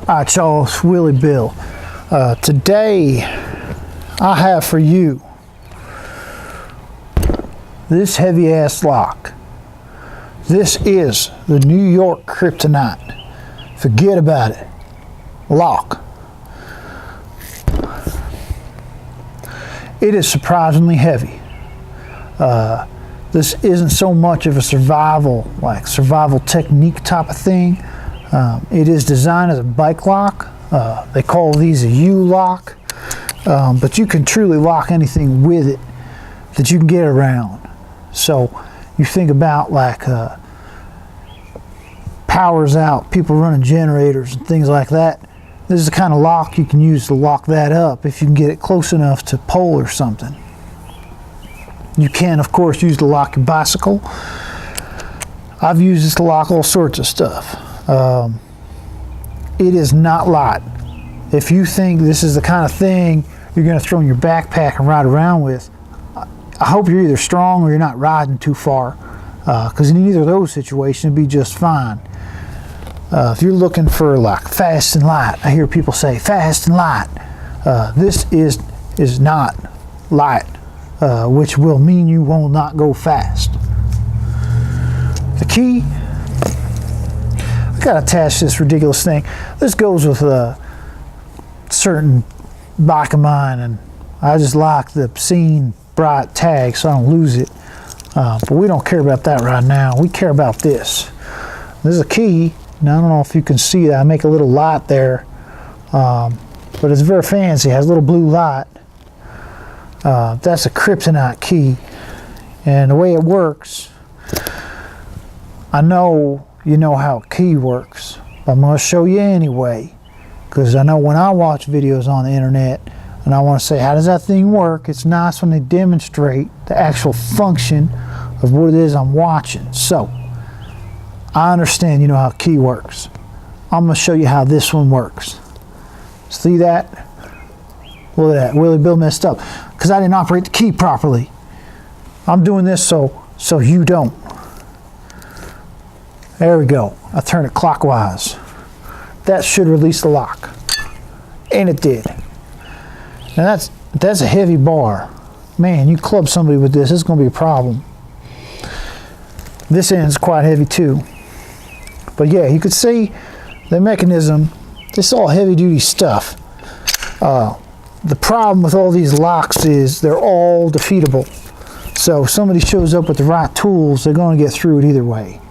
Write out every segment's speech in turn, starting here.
Alright y'all, it's Willie Bill. Today I have for you this heavy ass lock. This is the New York Kryptonite. Forget about it. Lock. It is surprisingly heavy. This isn't so much of a survival technique type of thing. It is designed as a bike lock. They call these a U-lock, but you can truly lock anything with it that you can get around. So you think about like powers out, people running generators and things like that. This is the kind of lock you can use to lock that up if you can get it close enough to pole or something. You can, of course, use to lock your bicycle. I've used this to lock all sorts of stuff. It is not light. If you think this is the kind of thing you're going to throw in your backpack and ride around with, I hope you're either strong or you're not riding too far, because in either of those situations it'd be just fine. If you're looking for like fast and light, I hear people say fast and light. This is not light, which will mean you will not go fast. The key, I gotta attach this ridiculous thing. This goes with a certain bike of mine, and I just like the obscene bright tag so I don't lose it. But we don't care about that right now. We care about this. This is a key. Now I don't know if you can see that. I make a little light there, but it's very fancy. It has a little blue light. That's a Kryptonite key, and the way it works, I know you know how a key works, but I'm going to show you anyway, because I know when I watch videos on the internet and I want to say, how does that thing work? It's nice when they demonstrate the actual function of what it is I'm watching. So I understand you know how a key works. I'm going to show you how this one works. See that? Look at that. Willie Bill messed up because I didn't operate the key properly. I'm doing this so you don't. There we go. I turn it clockwise. That should release the lock. And it did. Now that's a heavy bar. Man, you club somebody with this, it's going to be a problem. This end's quite heavy too. But yeah, you could see the mechanism. This is all heavy duty stuff. The problem with all these locks is they're all defeatable. So if somebody shows up with the right tools, they're going to get through it either way.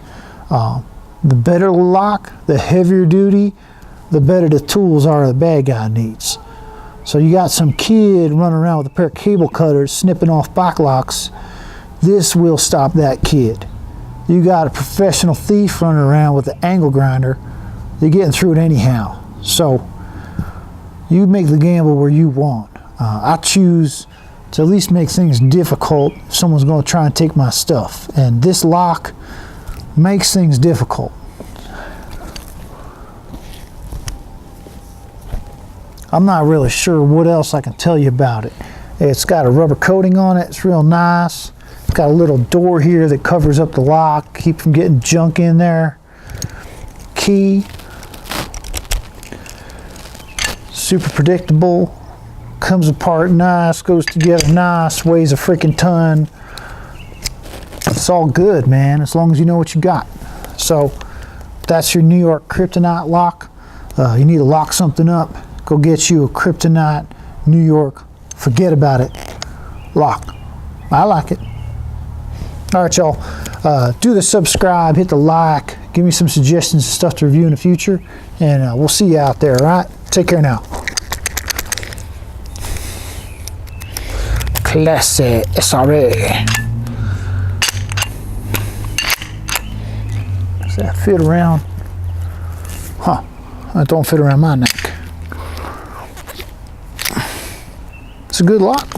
The better the lock, the heavier duty, the better the tools are the bad guy needs. So you got some kid running around with a pair of cable cutters snipping off bike locks, this will stop that kid. You got a professional thief running around with an angle grinder, they're getting through it anyhow. So you make the gamble where you want. I choose to at least make things difficult if someone's going to try and take my stuff, and this lock makes things difficult. I'm not really sure what else I can tell you about it. It's got a rubber coating on it. It's real nice. It's got a little door here that covers up the lock, keep from getting junk in there. Key. Super predictable. Comes apart nice, goes together nice, weighs a freaking ton. It's all good, man, as long as you know what you got. So that's your New York Kryptonite lock. You need to lock something up, go get you a Kryptonite New York forget about it lock. I like it. All right, y'all, do the subscribe, hit the like, give me some suggestions of stuff to review in the future, and we'll see you out there. All right, take care now. Classy SRA. Does that fit around? Huh, that don't fit around my neck. It's a good lock.